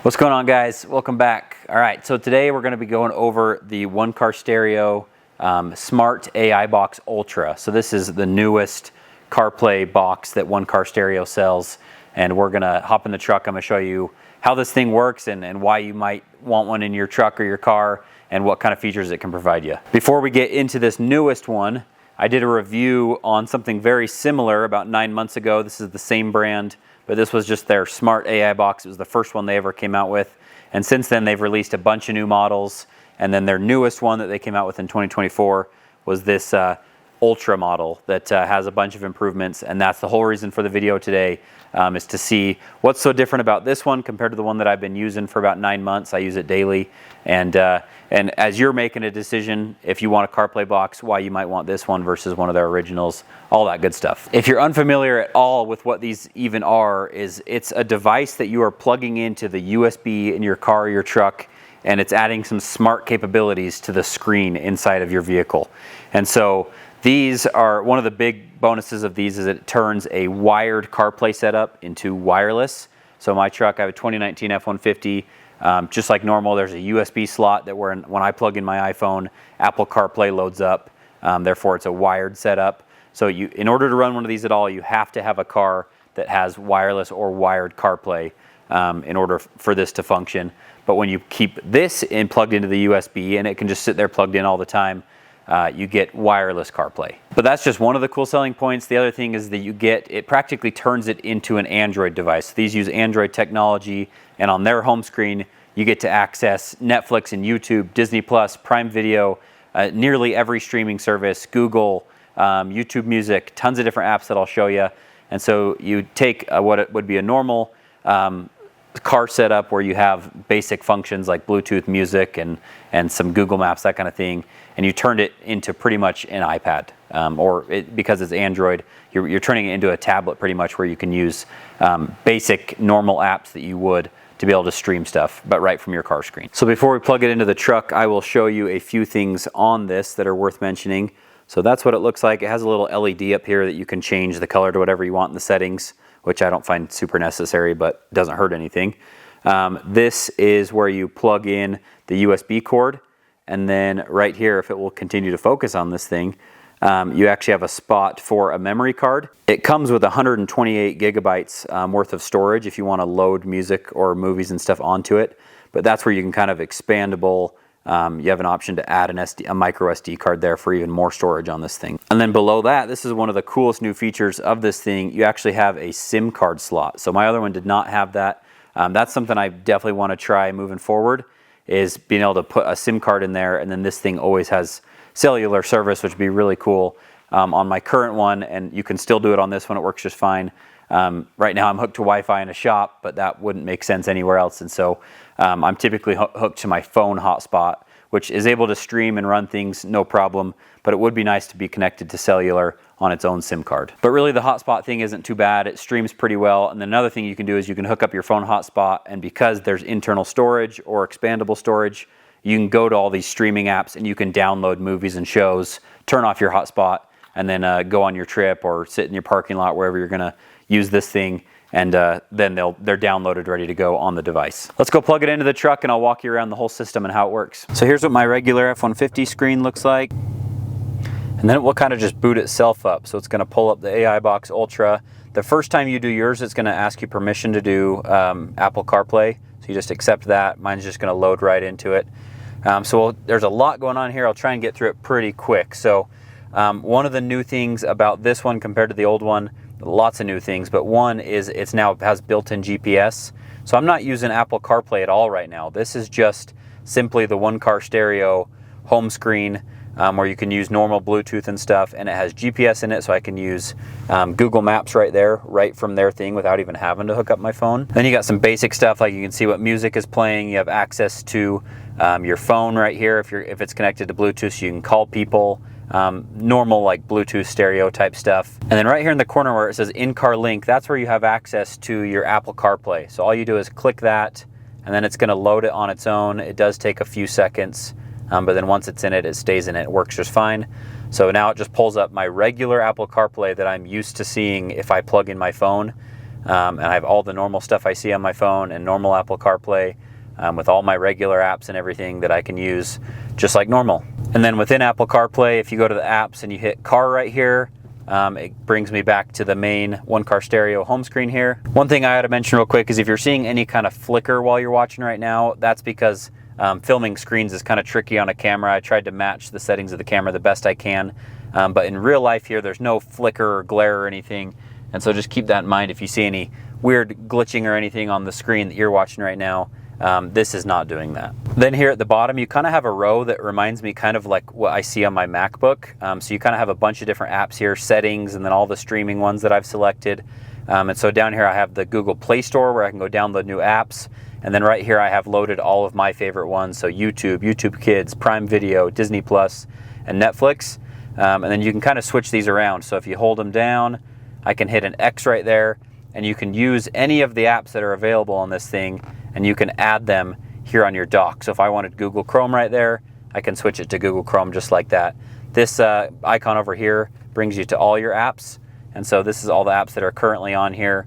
What's going on, guys? Welcome back. All right, so today we're going to be going over the One Car Stereo Smart AI Box Ultra. So this is the newest CarPlay box that One Car Stereo sells, and we're going to hop in the truck. I'm going to show you how this thing works and why you might want one in your truck or your car and what kind of features it can provide you. Before we get into this newest one, I did a review on something very similar about 9 months ago. This is the same brand, but this was just their Smart AI box. It was the first one they ever came out with. And since then, they've released a bunch of new models. And then their newest one that they came out with in 2024 was this Ultra model that has a bunch of improvements. And that's the whole reason for the video today, is to see what's so different about this one compared to the one that I've been using for about 9 months. I use it daily. And as you're making a decision, if you want a CarPlay box, why you might want this one versus one of their originals, all that good stuff. If you're unfamiliar at all with what these even are, it's a device that you are plugging into the USB in your car or your truck, and it's adding some smart capabilities to the screen inside of your vehicle. And so these are, one of the big bonuses of these is it turns a wired CarPlay setup into wireless. So my truck, I have a 2019 F-150. Just like normal, there's a USB slot that when I plug in my iPhone, Apple CarPlay loads up. Therefore, it's a wired setup. So in order to run one of these at all, you have to have a car that has wireless or wired CarPlay in order for this to function. But when you keep this plugged into the USB and it can just sit there plugged in all the time, you get wireless CarPlay. But that's just one of the cool selling points. The other thing is that it practically turns it into an Android device. These use Android technology, and on their home screen, you get to access Netflix and YouTube, Disney Plus, Prime Video, nearly every streaming service, Google, YouTube Music, tons of different apps that I'll show you. And so you take what it would be a normal car setup where you have basic functions like Bluetooth music and some Google Maps, that kind of thing, and you turned it into pretty much an iPad, because it's Android, you're turning it into a tablet pretty much, where you can use basic normal apps that you would to be able to stream stuff, but right from your car screen. So before we plug it into the truck, I will show you a few things on this that are worth mentioning. So that's what it looks like. It has a little LED up here that you can change the color to whatever you want in the settings, which I don't find super necessary, but doesn't hurt anything. This is where you plug in the USB cord, and then right here, if it will continue to focus on this thing, you actually have a spot for a memory card. It comes with 128 gigabytes worth of storage if you want to load music or movies and stuff onto it, but that's where you can kind of expandable. You have an option to add a micro SD card there for even more storage on this thing. And then below that, this is one of the coolest new features of this thing. You actually have a SIM card slot. So my other one did not have that. That's something I definitely want to try moving forward, is being able to put a SIM card in there, and then this thing always has cellular service, which would be really cool on my current one, and you can still do it on this one. It works just fine. Right now I'm hooked to Wi-Fi in a shop, but that wouldn't make sense anywhere else, and so I'm typically hooked to my phone hotspot, which is able to stream and run things no problem, but it would be nice to be connected to cellular on its own SIM card. But really the hotspot thing isn't too bad. It streams pretty well, and then another thing you can do is you can hook up your phone hotspot, and because there's internal storage or expandable storage, you can go to all these streaming apps and you can download movies and shows, turn off your hotspot, and then go on your trip or sit in your parking lot wherever you're gonna use this thing, and then they're downloaded, ready to go on the device. Let's go plug it into the truck and I'll walk you around the whole system and how it works. So here's what my regular F-150 screen looks like. And then it will kind of just boot itself up. So it's gonna pull up the AI Box Ultra. The first time you do yours, it's gonna ask you permission to do Apple CarPlay. So you just accept that. Mine's just gonna load right into it. There's a lot going on here. I'll try and get through it pretty quick. So one of the new things about this one compared to the old one, lots of new things, but one is it now has built-in GPS. So I'm not using Apple CarPlay at all right now. This is just simply the One Car Stereo home screen, where you can use normal Bluetooth and stuff, and it has GPS in it, so I can use Google Maps right there, right from their thing, without even having to hook up my phone. Then you got some basic stuff, like you can see what music is playing. You have access to your phone right here if it's connected to Bluetooth, so you can call people. Normal like Bluetooth stereo type stuff. And then right here in the corner where it says in-car link, that's where you have access to your Apple CarPlay. So all you do is click that, and then it's going to load it on its own. It does take a few seconds, but then once it's in it, it stays in it. It works just fine. So now it just pulls up my regular Apple CarPlay that I'm used to seeing if I plug in my phone. and I have all the normal stuff I see on my phone and normal Apple CarPlay, with all my regular apps and everything that I can use just like normal. And then within Apple CarPlay, if you go to the apps and you hit car right here, it brings me back to the main One Car Stereo home screen here. One thing I ought to mention real quick is if you're seeing any kind of flicker while you're watching right now, that's because filming screens is kind of tricky on a camera. I tried to match the settings of the camera the best I can, but in real life here, there's no flicker or glare or anything. And so just keep that in mind if you see any weird glitching or anything on the screen that you're watching right now. This is not doing that. Then here at the bottom, you kind of have a row that reminds me kind of like what I see on my MacBook. So you kind of have a bunch of different apps here, settings, and then all the streaming ones that I've selected. And so down here I have the Google Play Store where I can go download new apps. And then right here I have loaded all of my favorite ones. So YouTube, YouTube Kids, Prime Video, Disney Plus, and Netflix. And then you can kind of switch these around. So if you hold them down, I can hit an X right there, and you can use any of the apps that are available on this thing, and you can add them here on your dock. So if I wanted Google Chrome right there, I can switch it to Google Chrome just like that. This icon over here brings you to all your apps, and so this is all the apps that are currently on here.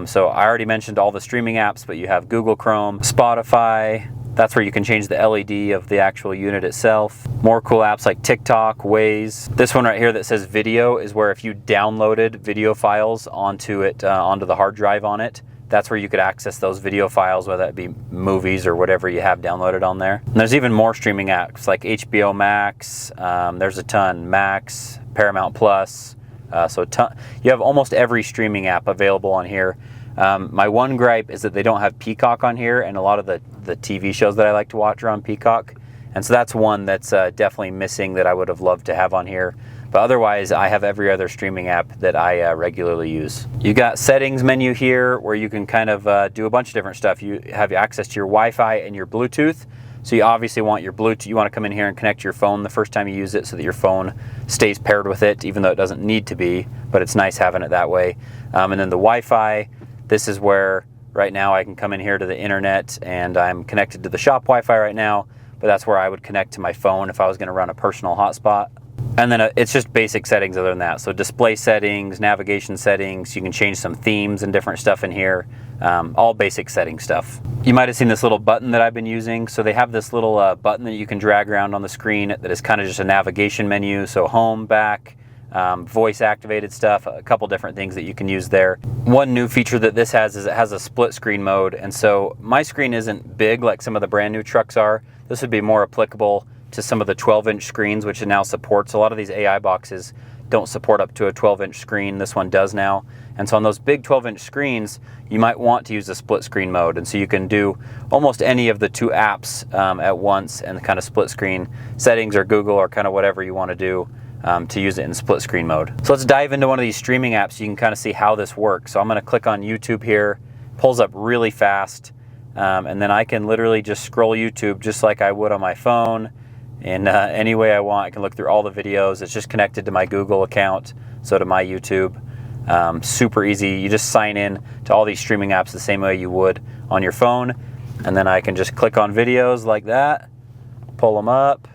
So I already mentioned all the streaming apps, but you have Google Chrome, Spotify. That's where you can change the LED of the actual unit itself. More cool apps like TikTok, Waze. This one right here that says video is where if you downloaded video files onto the hard drive on it, that's where you could access those video files, whether that be movies or whatever you have downloaded on there. And there's even more streaming apps like HBO Max. There's a ton, Max, Paramount Plus. You have almost every streaming app available on here. My one gripe is that they don't have Peacock on here, and a lot of the TV shows that I like to watch are on Peacock. And so that's one that's definitely missing that I would have loved to have on here. But otherwise, I have every other streaming app that I regularly use. You got settings menu here where you can kind of do a bunch of different stuff. You have access to your Wi-Fi and your Bluetooth. So you obviously want your Bluetooth. You want to come in here and connect your phone the first time you use it so that your phone stays paired with it, even though it doesn't need to be, but it's nice having it that way. And then the Wi-Fi, this is where right now I can come in here to the internet, and I'm connected to the shop Wi-Fi right now, but that's where I would connect to my phone if I was going to run a personal hotspot. And then it's just basic settings other than that. So display settings, navigation settings, you can change some themes and different stuff in here. All basic setting stuff. You might have seen this little button that I've been using. So they have this little button that you can drag around on the screen that is kind of just a navigation menu. So home, back, voice activated stuff, a couple different things that you can use there. One new feature that this has is it has a split screen mode. And so my screen isn't big like some of the brand new trucks are. This would be more applicable to some of the 12-inch screens, which it now supports. A lot of these AI boxes don't support up to a 12-inch screen. This one does now. And so on those big 12-inch screens, you might want to use the split screen mode. And so you can do almost any of the two apps at once and kind of split screen settings or Google or kind of whatever you want to do to use it in split screen mode. So let's dive into one of these streaming apps so you can kind of see how this works. So I'm going to click on YouTube here, pulls up really fast, and then I can literally just scroll YouTube just like I would on my phone. In any way I want. I can look through all the videos. It's just connected to my Google account, so to my YouTube. Super easy. You just sign in to all these streaming apps the same way you would on your phone, and then I can just click on videos like that, pull them up,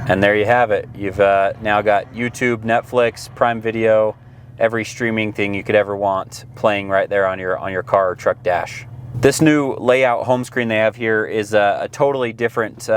and there you have it. You've now got YouTube, Netflix, Prime Video, every streaming thing you could ever want playing right there on your car or truck dash. This new layout home screen they have here is a totally different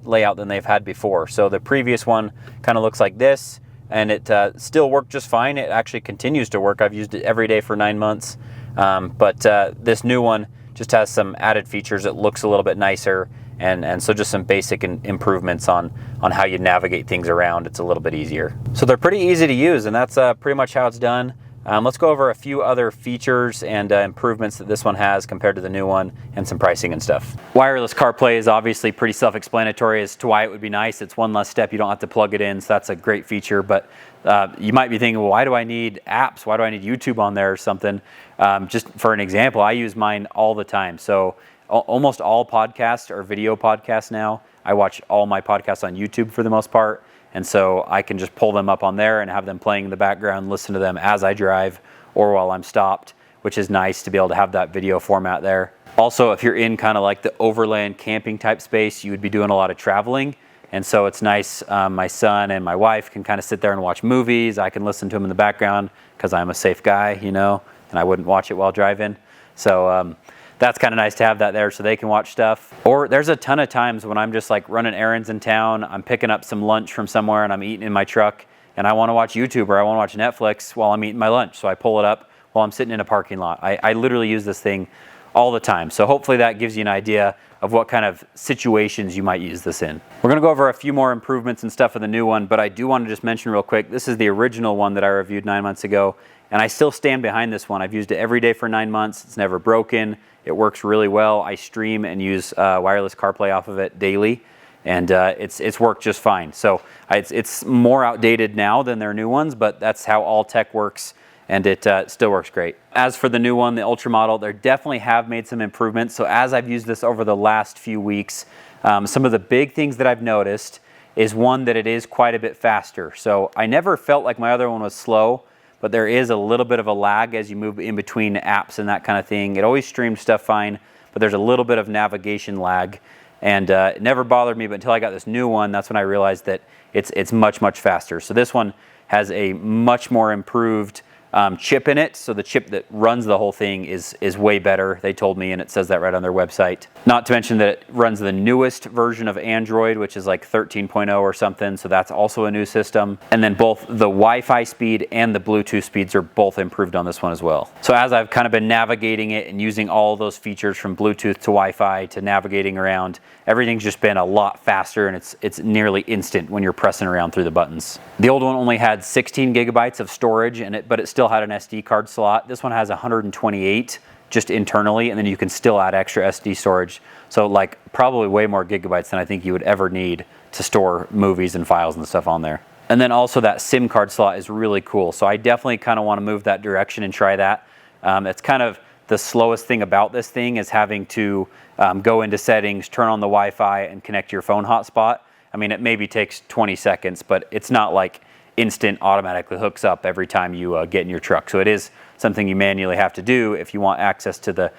layout than they've had before. So the previous one kind of looks like this, and it still worked just fine. It actually continues to work. I've used it every day for 9 months. But this new one just has some added features. It looks a little bit nicer, and so just some basic improvements on how you navigate things around. It's a little bit easier. So they're pretty easy to use, and that's pretty much how it's done. Let's go over a few other features and improvements that this one has compared to the new one, and some pricing and stuff. Wireless CarPlay is obviously pretty self-explanatory as to why it would be nice. It's one less step. You don't have to plug it in, so that's a great feature. But you might be thinking, well, why do I need apps? Why do I need YouTube on there or something? Just for an example, I use mine all the time. So almost all podcasts are video podcasts now. I watch all my podcasts on YouTube for the most part. And so I can just pull them up on there and have them playing in the background, listen to them as I drive or while I'm stopped, which is nice to be able to have that video format there. Also, if you're in kind of like the overland camping type space, you would be doing a lot of traveling. And so it's nice, my son and my wife can kind of sit there and watch movies. I can listen to them in the background because I'm a safe guy, you know, and I wouldn't watch it while driving. So that's kind of nice to have that there so they can watch stuff. Or there's a ton of times when I'm just like running errands in town, I'm picking up some lunch from somewhere and I'm eating in my truck and I want to watch YouTube or I want to watch Netflix while I'm eating my lunch. So I pull it up while I'm sitting in a parking lot. I literally use this thing all the time. So hopefully that gives you an idea of what kind of situations you might use this in. We're gonna go over a few more improvements and stuff for the new one, but I do want to just mention real quick, this is the original one that I reviewed 9 months ago, and I still stand behind this one. I've used it every day for 9 months. It's never broken. It works really well. I stream and use wireless CarPlay off of it daily, and it's worked just fine. So it's more outdated now than their new ones, but that's how all tech works, and it still works great. As for the new one, the Ultra model, they definitely have made some improvements. So as I've used this over the last few weeks, some of the big things that I've noticed is one, that it is quite a bit faster. So I never felt like my other one was slow, but there is a little bit of a lag as you move in between apps and that kind of thing. It always streamed stuff fine, but there's a little bit of navigation lag, and it never bothered me, but until I got this new one, that's when I realized that it's much, much faster. So this one has a much more improved chip in it. So the chip that runs the whole thing is way better, they told me, and it says that right on their website. Not to mention that it runs the newest version of Android, which is like 13.0 or something, so that's also a new system. And then both the Wi-Fi speed and the Bluetooth speeds are both improved on this one as well. So as I've kind of been navigating it and using all those features from Bluetooth to Wi-Fi to navigating around, everything's just been a lot faster, and it's nearly instant when you're pressing around through the buttons. The old one only had 16 gigabytes of storage in it, but it still had an SD card slot. This one has 128 just internally, and then you can still add extra SD storage. So like probably way more gigabytes than I think you would ever need to store movies and files and stuff on there. And then also that SIM card slot is really cool. So I definitely kind of want to move that direction and try that. It's kind of the slowest thing about this thing is having to go into settings, turn on the Wi-Fi, and connect your phone hotspot. I mean, it maybe takes 20 seconds, but it's not like instant automatically hooks up every time you get in your truck. So it is something you manually have to do if you want access to the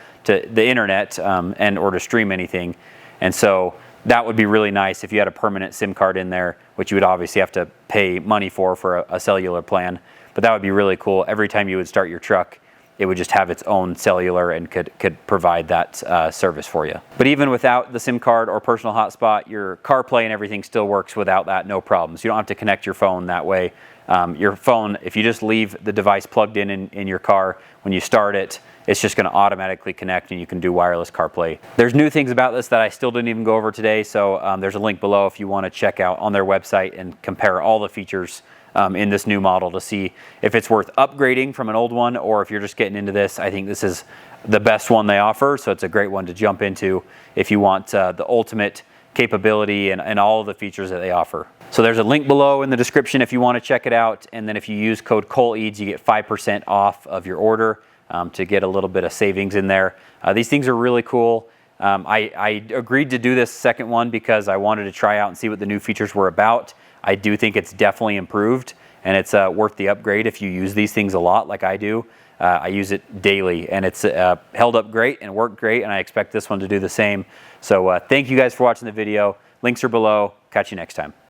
internet and or to stream anything. And so that would be really nice if you had a permanent SIM card in there, which you would obviously have to pay money for a cellular plan. But that would be really cool. Every time you would start your truck, it would just have its own cellular and could provide that service for you. But even without the SIM card or personal hotspot, your CarPlay and everything still works without that, no problems. You don't have to connect your phone that way. Your phone, if you just leave the device plugged in your car, when you start it, it's just going to automatically connect and you can do wireless CarPlay. There's new things about this that I still didn't even go over today, so there's a link below if you want to check out on their website and compare all the features in this new model to see if it's worth upgrading from an old one, or if you're just getting into this. I think this is the best one they offer, so it's a great one to jump into if you want the ultimate capability and all of the features that they offer. So there's a link below in the description if you want to check it out, and then if you use code COLEADS, you get 5% off of your order to get a little bit of savings in there. These things are really cool. I agreed to do this second one because I wanted to try out and see what the new features were about. I do think it's definitely improved, and it's worth the upgrade if you use these things a lot like I do. I use it daily, and it's held up great and worked great, and I expect this one to do the same. So thank you guys for watching the video. Links are below. Catch you next time.